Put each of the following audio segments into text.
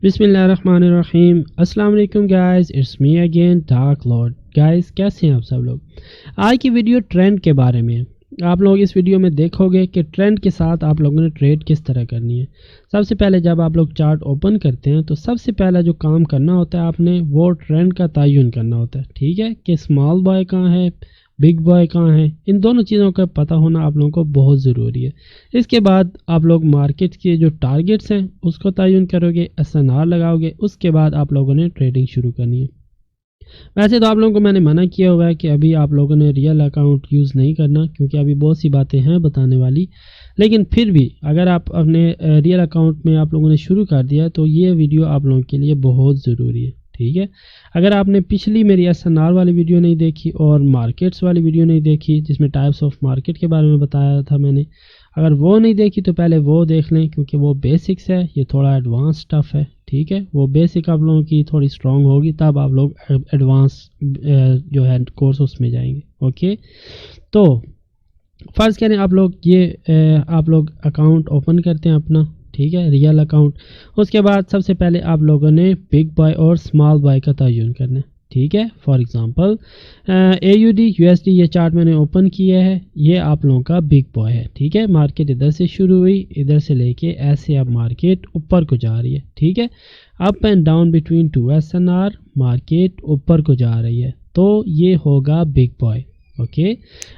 बिस्मिल्लाहिर्रहमानिर्रहीम। अस्सलाम वालेकुम guys, it's me again dark Lord. Guys कैसे हैं आप सब लोग। आज की वीडियो ट्रेंड के बारे में है। आप लोग इस वीडियो में देखोगे कि ट्रेंड के साथ आप लोगों ने ट्रेड किस तरह करनी है। सबसे पहले जब आप लोग चार्ट ओपन करते हैं तो सबसे पहला जो काम करना होता है आपने वो ट्रेंड का तयन करना होता है। ठीक है कि स्मॉल बॉय कहाँ है, बिग बॉय कहाँ है, इन दोनों चीज़ों का पता होना आप लोगों को बहुत ज़रूरी है। इसके बाद आप लोग मार्केट के जो टारगेट्स हैं उसको तयन करोगे, SNR लगाओगे, उसके बाद आप लोगों ने ट्रेडिंग शुरू करनी है। वैसे तो आप लोगों को मैंने मना किया हुआ है कि अभी आप लोगों ने रियल अकाउंट यूज़ नहीं करना, क्योंकि अभी बहुत सी बातें हैं बताने वाली। लेकिन फिर भी अगर आप अपने रियल अकाउंट में आप लोगों ने शुरू कर दिया तो ये वीडियो आप लोगों के लिए बहुत ज़रूरी है। ठीक है, अगर आपने पिछली मेरी SNR वाली वीडियो नहीं देखी और मार्केट्स वाली वीडियो नहीं देखी जिसमें टाइप्स ऑफ मार्केट के बारे में बताया था मैंने, अगर वो नहीं देखी तो पहले वो देख लें, क्योंकि वो बेसिक्स है, ये थोड़ा एडवांस स्टफ़ है। ठीक है, वो बेसिक आप लोगों की थोड़ी स्ट्रांग होगी तब आप लोग एडवांस जो है कोर्स उसमें जाएंगे। ओके, तो फ़र्ज़ करें आप लोग अकाउंट ओपन करते हैं अपना, ठीक है, रियल अकाउंट। उसके बाद सबसे पहले आप लोगों ने बिग बॉय और स्मॉल बॉय का तयन करना है। ठीक है, फॉर एग्जांपल AUD USD ये चार्ट मैंने ओपन किया है, ये आप लोगों का बिग बॉय है। ठीक है, मार्केट इधर से शुरू हुई, इधर से लेके ऐसे अब मार्केट ऊपर को जा रही है। ठीक है, up and down between 2 SNR market ऊपर को जा रही है, तो ये होगा बिग बॉय। ओके,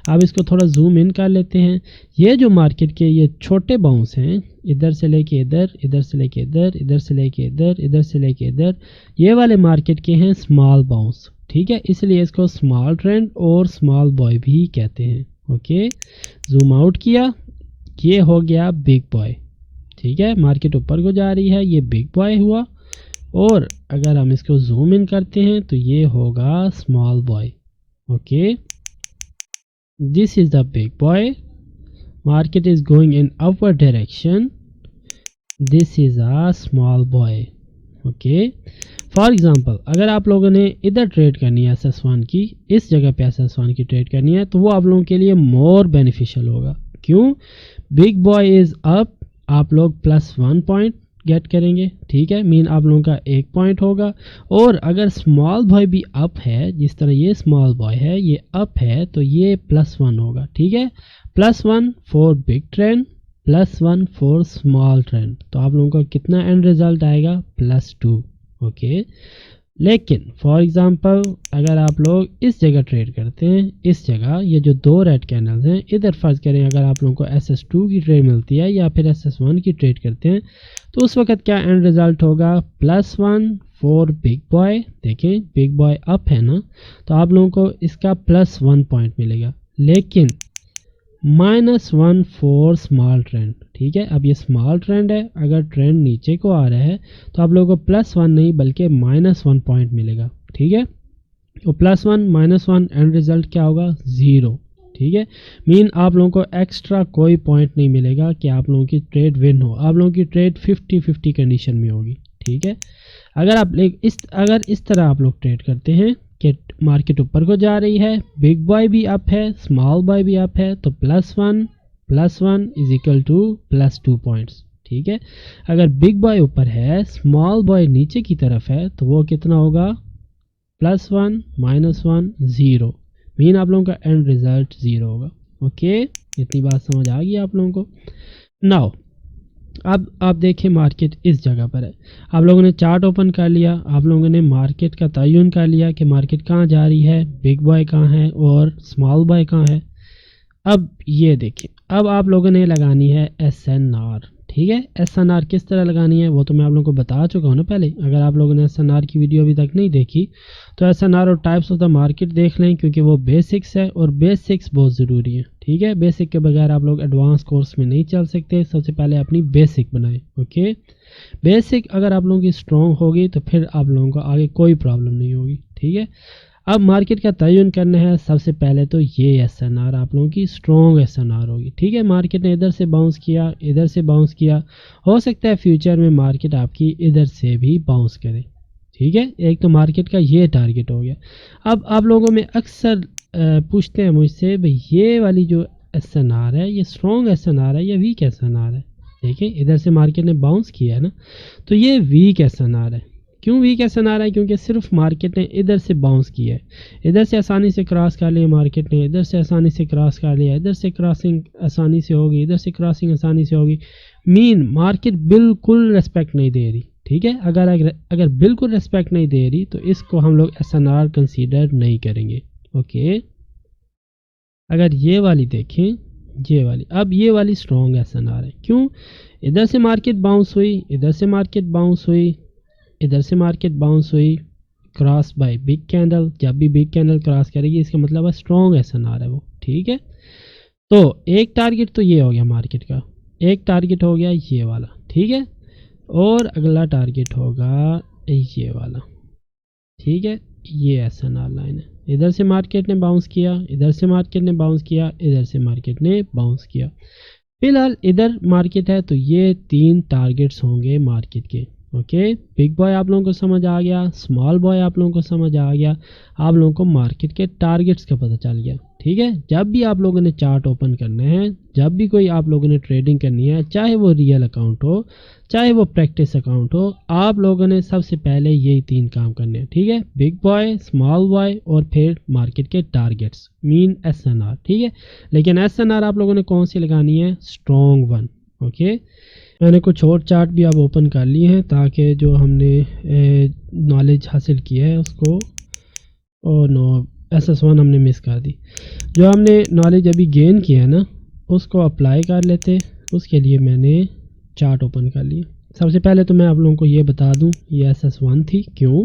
अब इसको थोड़ा जूम इन कर लेते हैं। ये जो मार्केट के ये छोटे बाउंस हैं, इधर से लेके इधर, इधर से लेके इधर, इधर से लेके इधर, इधर से लेके इधर, ये वाले मार्केट के हैं स्मॉल बाउंस। ठीक है, इसलिए इसको स्मॉल ट्रेंड और स्मॉल बॉय भी कहते हैं। ओके, जूम आउट किया, ये हो गया बिग बॉय। ठीक है, मार्केट ऊपर को जा रही है, ये बिग बॉय हुआ। और अगर हम इसको जूम इन करते हैं तो ये होगा small boy. Okay, this is the big boy, market is going in upward direction, this is a small boy। Okay, for example अगर आप लोगों ने इधर ट्रेड करनी है SS1 की, इस जगह पे SS1 की ट्रेड करनी है तो वो आप लोगों के लिए मोर बेनिफिशियल होगा। क्यों? बिग बॉय इज अप, आप लोग +1 पॉइंट गेट करेंगे। ठीक है, मीन आप लोगों का 1 पॉइंट होगा। और अगर स्मॉल बॉय भी अप है, जिस तरह ये स्मॉल बॉय है ये अप है, तो ये +1 होगा। ठीक है, +1 for big trend, +1 for small trend, तो आप लोगों का कितना एंड रिजल्ट आएगा? +2। ओके, लेकिन फॉर एग्जांपल अगर आप लोग इस जगह ट्रेड करते हैं, इस जगह ये जो 2 रेड कैंडल्स हैं इधर, फर्ज करें अगर आप लोगों को SS2 की ट्रेड मिलती है या फिर SS1 की ट्रेड करते हैं, तो उस वक्त क्या एंड रिजल्ट होगा? +1 फॉर बिग बॉय। देखें बिग बॉय अप है ना, तो आप लोगों को इसका +1 पॉइंट मिलेगा, लेकिन -1 फॉर स्मॉल ट्रेंड। ठीक है, अब ये स्मॉल ट्रेंड है, अगर ट्रेंड नीचे को आ रहा है तो आप लोगों को +1 नहीं बल्कि -1 पॉइंट मिलेगा। ठीक है, तो +1 -1 एंड रिजल्ट क्या होगा? 0। ठीक है, मीन आप लोगों को एक्स्ट्रा कोई पॉइंट नहीं मिलेगा कि आप लोगों की ट्रेड विन हो, आप लोगों की ट्रेड 50-50 कंडीशन में होगी। ठीक है, अगर इस तरह आप लोग ट्रेड करते हैं कि मार्केट ऊपर को जा रही है, बिग बॉय भी अप है, स्मॉल बॉय भी अप है, तो +1 इज इक्वल टू +2 पॉइंट्स। ठीक है, अगर बिग बॉय ऊपर है, स्मॉल बॉय नीचे की तरफ है, तो वो कितना होगा? +1 -1 0, मीन आप लोगों का एंड रिजल्ट 0 होगा। ओके, इतनी बात समझ आ गई आप लोगों को। नाउ अब आप देखें मार्केट इस जगह पर है, आप लोगों ने चार्ट ओपन कर लिया, आप लोगों ने मार्केट का तयन कर लिया कि मार्केट कहाँ जा रही है, बिग बॉय कहाँ है और स्मॉल बॉय कहाँ है। अब ये देखें, अब आप लोगों ने लगानी है SNR। ठीक है, SNR किस तरह लगानी है वो तो मैं आप लोगों को बता चुका हूँ ना पहले। अगर आप लोगों ने SNR की वीडियो अभी तक नहीं देखी तो SNR और टाइप्स ऑफ द मार्केट देख लें, क्योंकि वो बेसिक्स है और बेसिक्स बहुत ज़रूरी है। ठीक है, बेसिक के बगैर आप लोग एडवांस कोर्स में नहीं चल सकते, सबसे पहले अपनी बेसिक बनाएं। ओके, बेसिक अगर आप लोगों की स्ट्रॉन्ग होगी तो फिर आप लोगों को आगे कोई प्रॉब्लम नहीं होगी। ठीक है, अब मार्केट का तयन करना है, सबसे पहले तो ये SNR आप लोगों की स्ट्रॉन्ग SNR होगी। ठीक है, मार्केट ने इधर से बाउंस किया, इधर से बाउंस किया, हो सकता है फ्यूचर में मार्केट आपकी इधर से भी बाउंस करे। ठीक है, एक तो मार्केट का ये टारगेट हो गया। अब आप लोगों में अक्सर पूछते हैं मुझसे, भाई ये वाली जो SNR है ये स्ट्रॉन्ग SNR है या वीक SNR है? देखिए इधर से मार्केट ने बाउंस किया है ना, तो ये वीक एसएनआर है। क्यों वीक एसएनआर है? क्योंकि सिर्फ मार्केट ने इधर से बाउंस किया है, इधर से आसानी से क्रॉस कर लिया मार्केट ने, इधर से आसानी से क्रॉस कर लिया, इधर से क्रॉसिंग आसानी से होगी, इधर से क्रॉसिंग आसानी से होगी। मीन मार्केट बिल्कुल रेस्पेक्ट नहीं दे रही, ठीक है। अगर बिल्कुल रेस्पेक्ट नहीं दे रही तो इसको हम लोग एसएनआर कंसीडर नहीं करेंगे। ओके, अगर ये वाली देखें, ये वाली, अब ये वाली स्ट्रॉन्ग एसएनआर है। क्यों? इधर से मार्केट बाउंस हुई, इधर से मार्केट बाउंस हुई, इधर से मार्केट बाउंस हुई, क्रॉस बाय बिग कैंडल। जब भी बिग कैंडल क्रॉस करेगी इसका मतलब है स्ट्रॉन्ग एसएनआर है वो, ठीक है। तो एक टारगेट तो ये हो गया मार्केट का, एक टारगेट हो गया ये वाला, ठीक है। और अगला टारगेट होगा ये वाला, ठीक है। ये एसएनआर लाइन है, इधर से मार्केट ने बाउंस किया, इधर से मार्केट ने बाउंस किया, इधर से मार्केट ने बाउंस किया। फिलहाल इधर मार्केट है तो ये 3 टारगेट्स होंगे मार्केट के। ओके, बिग बॉय आप लोगों को समझ आ गया, स्मॉल बॉय आप लोगों को समझ आ गया, आप लोगों को मार्केट के टारगेट्स का पता चल गया, ठीक है। जब भी आप लोगों ने चार्ट ओपन करना है, जब भी कोई आप लोगों ने ट्रेडिंग करनी है, चाहे वो रियल अकाउंट हो चाहे वो प्रैक्टिस अकाउंट हो, आप लोगों ने सबसे पहले यही 3 काम करने हैं, ठीक है। बिग बॉय, स्मॉल बॉय और फिर मार्केट के टारगेट्स, मीन एसएनआर, ठीक है। लेकिन एसएनआर आप लोगों ने कौन सी लगानी है? Strong one. ओके, मैंने कुछ और चार्ट भी अब ओपन कर लिए हैं ताकि जो हमने नॉलेज हासिल किया है उसको, और नो SS1 हमने मिस कर दी। जो हमने नॉलेज अभी गेन किया है ना उसको अप्लाई कर लेते, उसके लिए मैंने चार्ट ओपन कर लिया। सबसे पहले तो मैं आप लोगों को ये बता दूं ये SS1 थी। क्यों?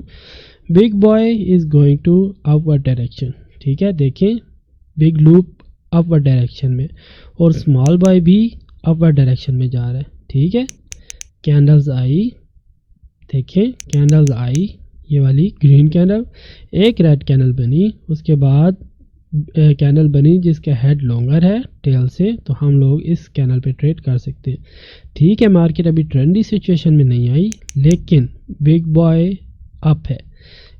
Big boy is going to upward direction, ठीक है। देखें बिग लूप अपवर्ड डायरेक्शन में और स्मॉल बॉय भी अपवर्ड डायरेक्शन में जा रहा है, ठीक है। कैंडल्स आई, देखें कैंडल्स आई, ये वाली ग्रीन कैंडल, एक रेड कैंडल बनी, उसके बाद कैंडल बनी जिसका हेड लॉन्गर है टेल से, तो हम लोग इस कैंडल पे ट्रेड कर सकते हैं, ठीक है। मार्केट अभी ट्रेंडी सिचुएशन में नहीं आई लेकिन बिग बॉय अप है,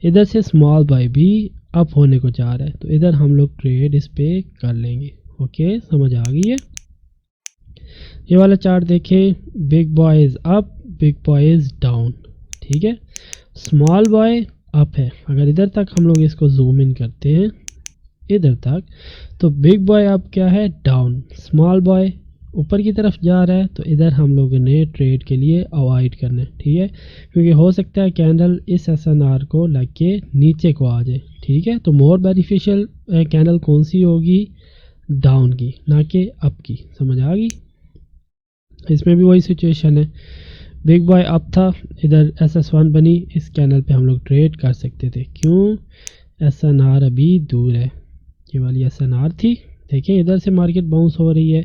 इधर से स्मॉल बॉय भी अप होने को जा रहा है, तो इधर हम लोग ट्रेड इस पे कर लेंगे। ओके, समझ आ गई है। ये वाला चार्ट देखें, big boy is up, big boy is down, ठीक है। स्मॉल बॉय अप है, अगर इधर तक हम लोग इसको जूम इन करते हैं इधर तक, तो बिग बॉय अब क्या है? डाउन। स्मॉल बॉय ऊपर की तरफ जा रहा है, तो इधर हम लोगों ने ट्रेड के लिए अवॉइड करना है, ठीक है। क्योंकि हो सकता है कैंडल इस एसएनआर को लग के नीचे को आ जाए, ठीक है। तो मोर बेनिफिशियल कैंडल कौन सी होगी? डाउन की, ना कि अप की। समझ आ गई? इसमें भी वही सिचुएशन है, बिग बॉय अप था, इधर SS1 बनी, इस कैंडल पे हम लोग ट्रेड कर सकते थे। क्यों? एसएनआर अभी दूर है, ये वाली एसएनआर थी। देखें इधर से मार्केट बाउंस हो रही है,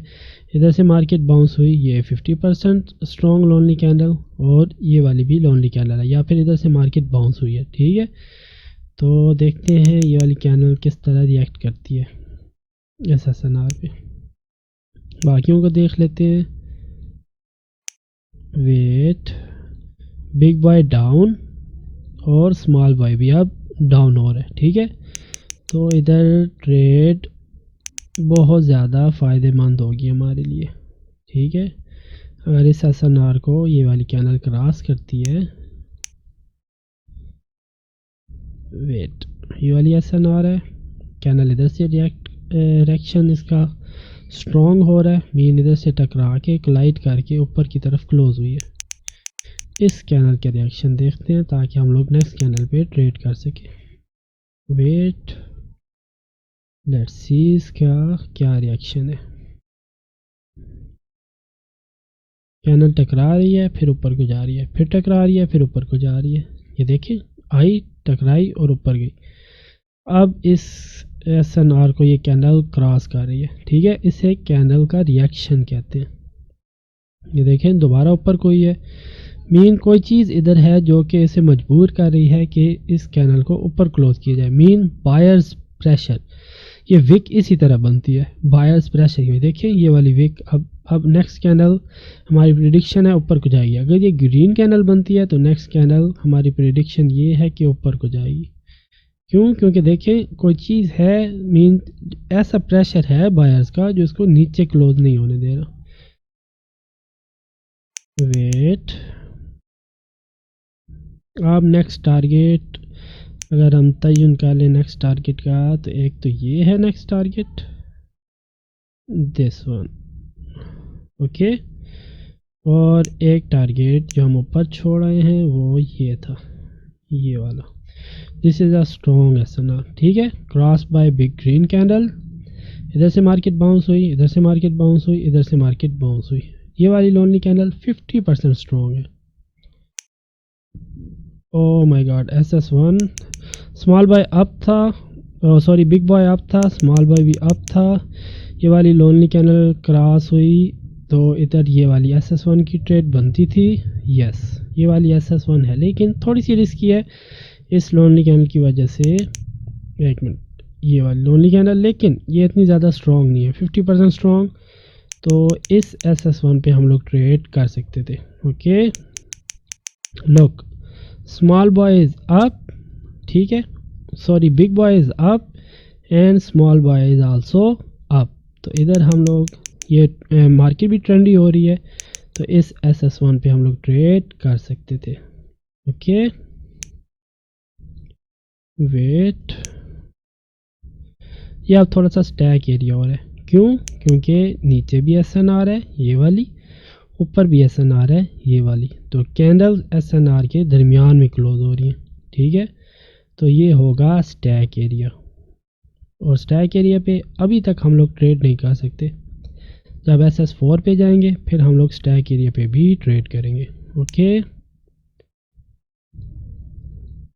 इधर से मार्केट बाउंस हुई, ये 50% स्ट्रॉन्ग लोनली कैंडल, और ये वाली भी लोनली कैंडल है, या फिर इधर से मार्केट बाउंस हुई है, ठीक है। तो देखते हैं ये वाली कैंडल किस तरह रिएक्ट करती है इस एसएनआर पे, बाकियों को देख लेते हैं। वेट, बिग बॉय डाउन और स्मॉल बॉय भी अब डाउन हो रहा है, ठीक है। तो इधर ट्रेड बहुत ज़्यादा फ़ायदेमंद होगी हमारे लिए, ठीक है। अगर इस एसएनआर को ये वाली कैंडल क्रॉस करती है, वेट, ये वाली एसएनआर है, कैंडल इधर से रिएक्शन इसका स्ट्रॉन्ग हो रहा है, मीन इधर से टकरा के कोलाइड करके ऊपर की तरफ क्लोज हुई है। इस कैंडल के रिएक्शन देखते हैं ताकि हम लोग नेक्स्ट कैंडल पे ट्रेड कर सकें। वेट, लेट्स सी इसका क्या रिएक्शन है। कैंडल टकरा रही है, फिर ऊपर को जा रही है, फिर टकरा रही है, फिर ऊपर को जा रही है। ये देखें, आई, टकराई और ऊपर गई। अब इस एसएनआर को ये कैंडल क्रॉस कर रही है, ठीक है। इसे कैंडल का रिएक्शन कहते हैं। ये देखें दोबारा ऊपर कोई है, मीन कोई चीज़ इधर है जो कि इसे मजबूर कर रही है कि इस कैंडल को ऊपर क्लोज किया जाए, मीन बायर्स प्रेशर। ये विक इसी तरह बनती है, बायर्स प्रेशर की। देखिए ये वाली विक अब नेक्स्ट कैंडल हमारी प्रिडिक्शन है ऊपर को जाएगी। अगर ये ग्रीन कैंडल बनती है तो नेक्स्ट कैंडल हमारी प्रिडिक्शन ये है कि ऊपर को जाएगी। क्यों? क्योंकि देखें कोई चीज़ है, मीन ऐसा प्रेशर है बायर्स का जो इसको नीचे क्लोज नहीं होने दे रहा। वेट, अब नेक्स्ट टारगेट अगर हम तयन कर लें नेक्स्ट टारगेट का, तो एक तो ये है next target, this one, okay. और एक टारगेट जो हम ऊपर छोड़ आए हैं वो ये था, ये वाला। This is a strong SNR, ठीक है। Cross bye big green candle, इधर से मार्केट बाउंस हुई, इधर से मार्केट बाउंस हुई, इधर से मार्केट बाउंस हुई। ये वाली लोनली कैंडल 50% स्ट्रॉन्ग है। Oh my God, SS1 small bye up था, सॉरी बिग बॉय अप था, स्मॉल बॉय भी अप था। ये वाली लोनली कैंडल क्रॉस हुई तो इधर ये वाली SS1 की ट्रेड बनती थी। यस, ये वाली SS1 है, लेकिन थोड़ी सी रिस्की है इस लोनली कैंडल की वजह से। एक मिनट, ये वाली लोनली कैंडल, लेकिन ये इतनी ज़्यादा स्ट्रॉन्ग नहीं है, 50% स्ट्रॉन्ग। तो इस SS1 पे हम लोग ट्रेड कर सकते थे। Okay, look, small boy is up, ठीक है, sorry big boy is up and small boy is also up. तो इधर हम लोग, ये मार्केट भी ट्रेंडी हो रही है, तो इस SS1 पे हम लोग ट्रेड कर सकते थे। ओके, वेट, ये अब थोड़ा सा स्टैक एरिया और है, क्यों? क्योंकि नीचे भी SNR है ये वाली, ऊपर भी SNR है ये वाली, तो कैंडल SNR के दरमियान में क्लोज हो रही है, ठीक है। तो ये होगा स्टैक एरिया, और स्टैक एरिया पे अभी तक हम लोग ट्रेड नहीं कर सकते। जब SS4 पे जाएंगे फिर हम लोग स्टैक एरिया पे भी ट्रेड करेंगे। ओके,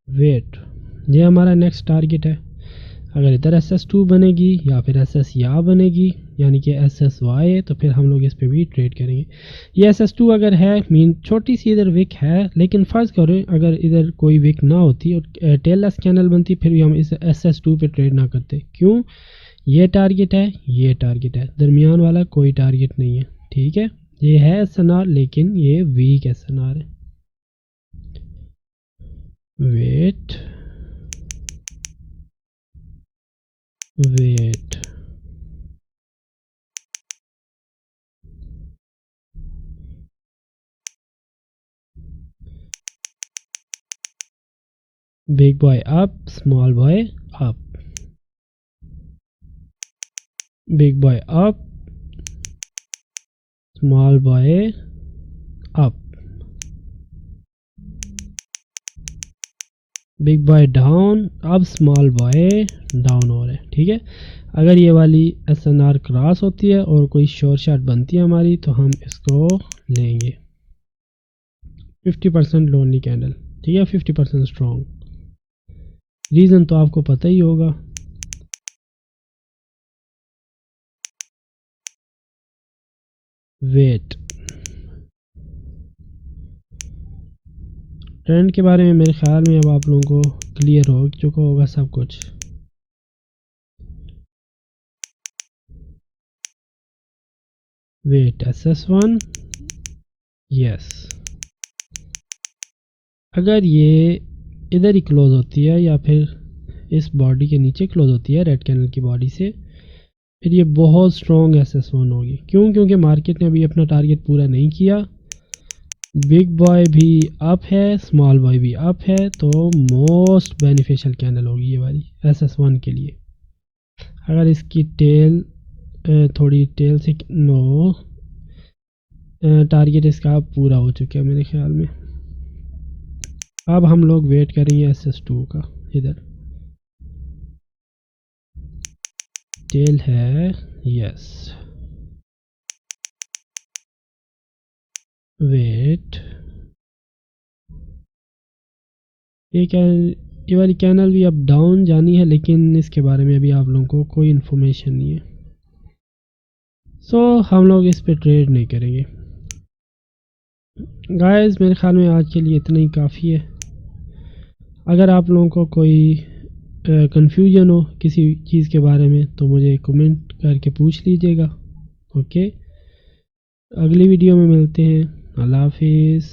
वेट, ये हमारा नेक्स्ट टारगेट है। अगर इधर SS2 बनेगी या फिर SS या बनेगी, यानी कि SSY, तो फिर हम लोग इस पे भी ट्रेड करेंगे। ये SS2 अगर है, मीन छोटी सी इधर विक है, लेकिन फ़र्ज़ करें अगर इधर कोई विक ना होती और टेललेस कैंडल बनती, फिर भी हम इस SS2 पे ट्रेड ना करते। क्यों? ये टारगेट है, ये टारगेट है, दरमियान वाला कोई टारगेट नहीं है, ठीक है। ये है SNR, लेकिन ये वीक SNR है। Wait, wait, big boy up, small boy up, big boy up, small boy up, big boy down, अब स्मॉल बॉय डाउन हो रहा है, ठीक है। अगर ये वाली SNR क्रॉस होती है और कोई शॉर्ट शॉट बनती है हमारी, तो हम इसको लेंगे। 50% लोनली कैंडल, ठीक है, 50% स्ट्रॉन्ग। रीज़न तो आपको पता ही होगा। वेट, ट्रेंड के बारे में मेरे ख्याल में अब आप लोगों को क्लियर हो चुका होगा सब कुछ। वेट, SS1, यस, अगर ये इधर ही क्लोज होती है या फिर इस बॉडी के नीचे क्लोज होती है रेड कैंडल की बॉडी से, फिर ये बहुत स्ट्रॉन्ग SS1 होगी। क्यों? क्योंकि मार्केट ने अभी अपना टारगेट पूरा नहीं किया, बिग बॉय भी अप है, स्मॉल बॉय भी अप है, तो मोस्ट बेनिफिशियल कैंडल होगी ये वाली SS1 के लिए। अगर इसकी टेल थोड़ी टेल से, नो, टारगेट इसका पूरा हो चुका है मेरे ख्याल में। अब हम लोग वेट करेंगे SS2 का। इधर टेल है, यस, वेट, ये वाली कैनल भी अब डाउन जानी है, लेकिन इसके बारे में अभी आप लोगों को कोई इन्फॉर्मेशन नहीं है, सो हम लोग इस पे ट्रेड नहीं करेंगे। गाइस, मेरे ख्याल में आज के लिए इतना ही काफ़ी है। अगर आप लोगों को कोई कन्फ्यूजन हो किसी चीज़ के बारे में, तो मुझे कमेंट करके पूछ लीजिएगा। ओके, अगली वीडियो में मिलते हैं। अल्लाह हाफिज़।